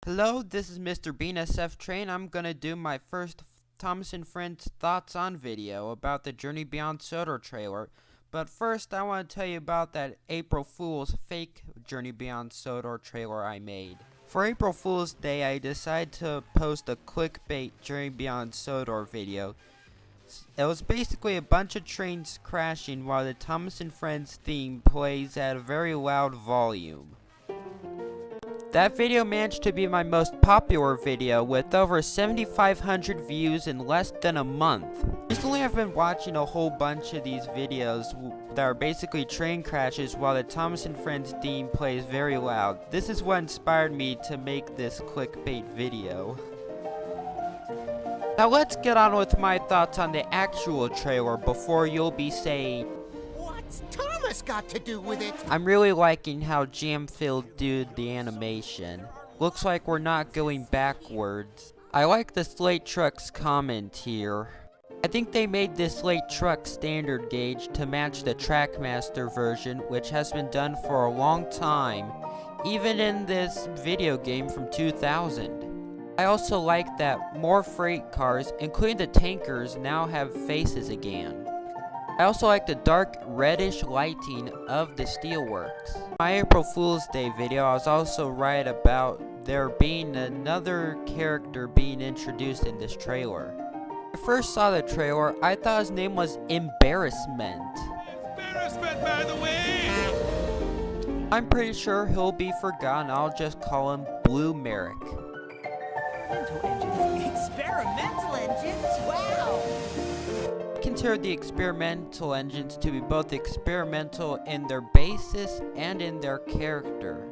Hello, this is Mr. Bean SF Train. I'm gonna do my first Thomas and Friends thoughts on video about the Journey Beyond Sodor trailer. But first, I want to tell you about that April Fools fake Journey Beyond Sodor trailer I made. For April Fool's Day, I decided to post a clickbait Journey Beyond Sodor video. It was basically a bunch of trains crashing while the Thomas and Friends theme plays at a very loud volume. That video managed to be my most popular video with over 7,500 views in less than a month. Recently I've been watching a whole bunch of these videos that are basically train crashes while the Thomas and Friends theme plays very loud. This is what inspired me to make this clickbait video. Now let's get on with my thoughts on the actual trailer before you'll be saying, "What's Thomas got to do with it?" I'm really liking how Jam-Filled did the animation. Looks like we're not going backwards. I like the Slate Truck's comment here. I think they made this Slate Truck standard gauge to match the Trackmaster version, which has been done for a long time, even in this video game from 2000. I also like that more freight cars, including the tankers, now have faces again. I also like the dark reddish lighting of the steelworks. In my April Fool's Day video, I was also right about there being another character being introduced in this trailer. When I first saw the trailer, I thought his name was Embarrassment. Embarrassment, by the way! I'm pretty sure he'll be forgotten. I'll just call him Blue Merrick. Experimental engines? Wow! I consider the experimental engines to be both experimental in their basis and in their character.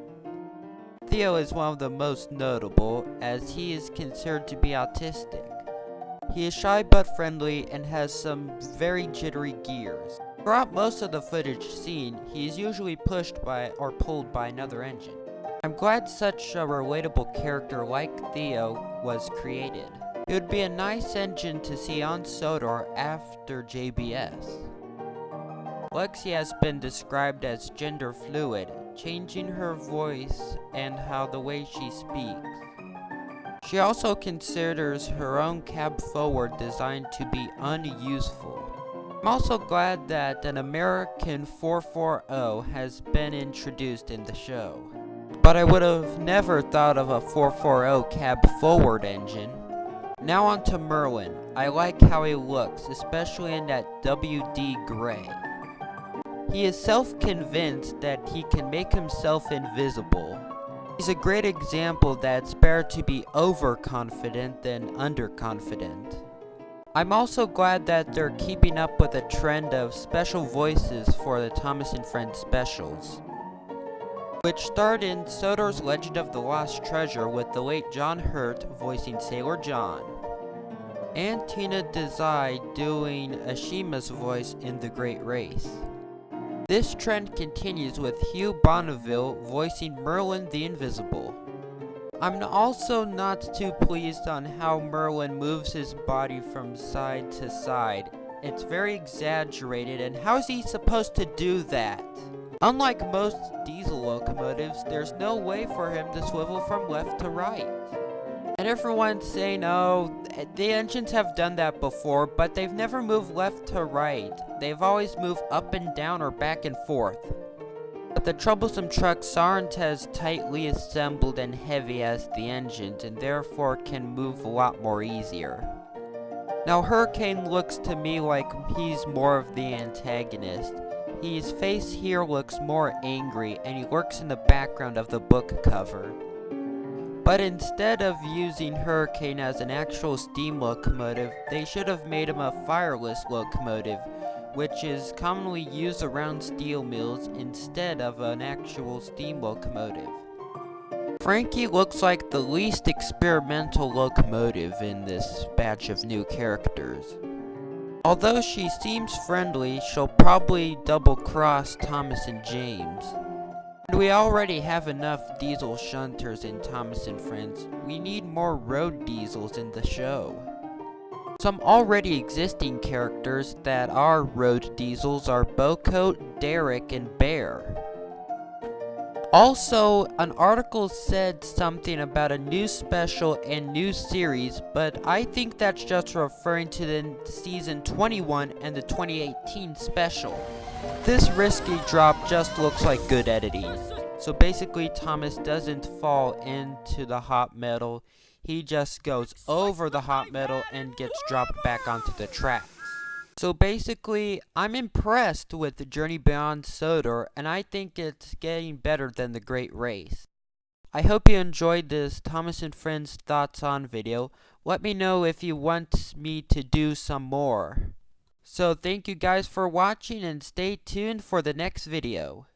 Theo is one of the most notable, as he is considered to be autistic. He is shy but friendly and has some very jittery gears. Throughout most of the footage seen, he is usually pushed by or pulled by another engine. I'm glad such a relatable character like Theo was created. It would be a nice engine to see on Sodor after JBS. Lexi has been described as gender fluid, changing her voice and how the way she speaks. She also considers her own cab forward design to be unuseful. I'm also glad that an American 440 has been introduced in the show. But I would have never thought of a 440 cab forward engine. Now on to Merlin. I like how he looks, especially in that WD gray. He is self-convinced that he can make himself invisible. He's a great example that it's better to be overconfident than underconfident. I'm also glad that they're keeping up with a trend of special voices for the Thomas and Friends specials, which starred in Sodor's Legend of the Lost Treasure with the late John Hurt voicing Sailor John, and Tina Desai doing Ashima's voice in The Great Race. This trend continues with Hugh Bonneville voicing Merlin the Invisible. I'm also not too pleased on how Merlin moves his body from side to side. It's very exaggerated, and how is he supposed to do that? Unlike most diesel locomotives, there's no way for him to swivel from left to right. And everyone's saying, oh, the engines have done that before, but they've never moved left to right. They've always moved up and down or back and forth. But the troublesome trucks aren't as tightly assembled and heavy as the engines, and therefore can move a lot more easier. Now Hurricane looks to me like he's more of the antagonist. His face here looks more angry, and he lurks in the background of the book cover. But instead of using Hurricane as an actual steam locomotive, they should have made him a fireless locomotive, which is commonly used around steel mills instead of an actual steam locomotive. Frankie looks like the least experimental locomotive in this batch of new characters. Although she seems friendly, she'll probably double-cross Thomas and James. And we already have enough diesel shunters in Thomas and Friends. We need more road diesels in the show. Some already existing characters that are road diesels are Bocoat, Derek, and Bear. Also, an article said something about a new special and new series, but I think that's just referring to the season 21 and the 2018 special. This risky drop just looks like good editing. So basically, Thomas doesn't fall into the hot metal, he just goes over the hot metal and gets dropped back onto the tracks. So basically, I'm impressed with the Journey Beyond Sodor, and I think it's getting better than the Great Race. I hope you enjoyed this Thomas and Friends Thoughts On video. Let me know if you want me to do some more. So thank you guys for watching, and stay tuned for the next video.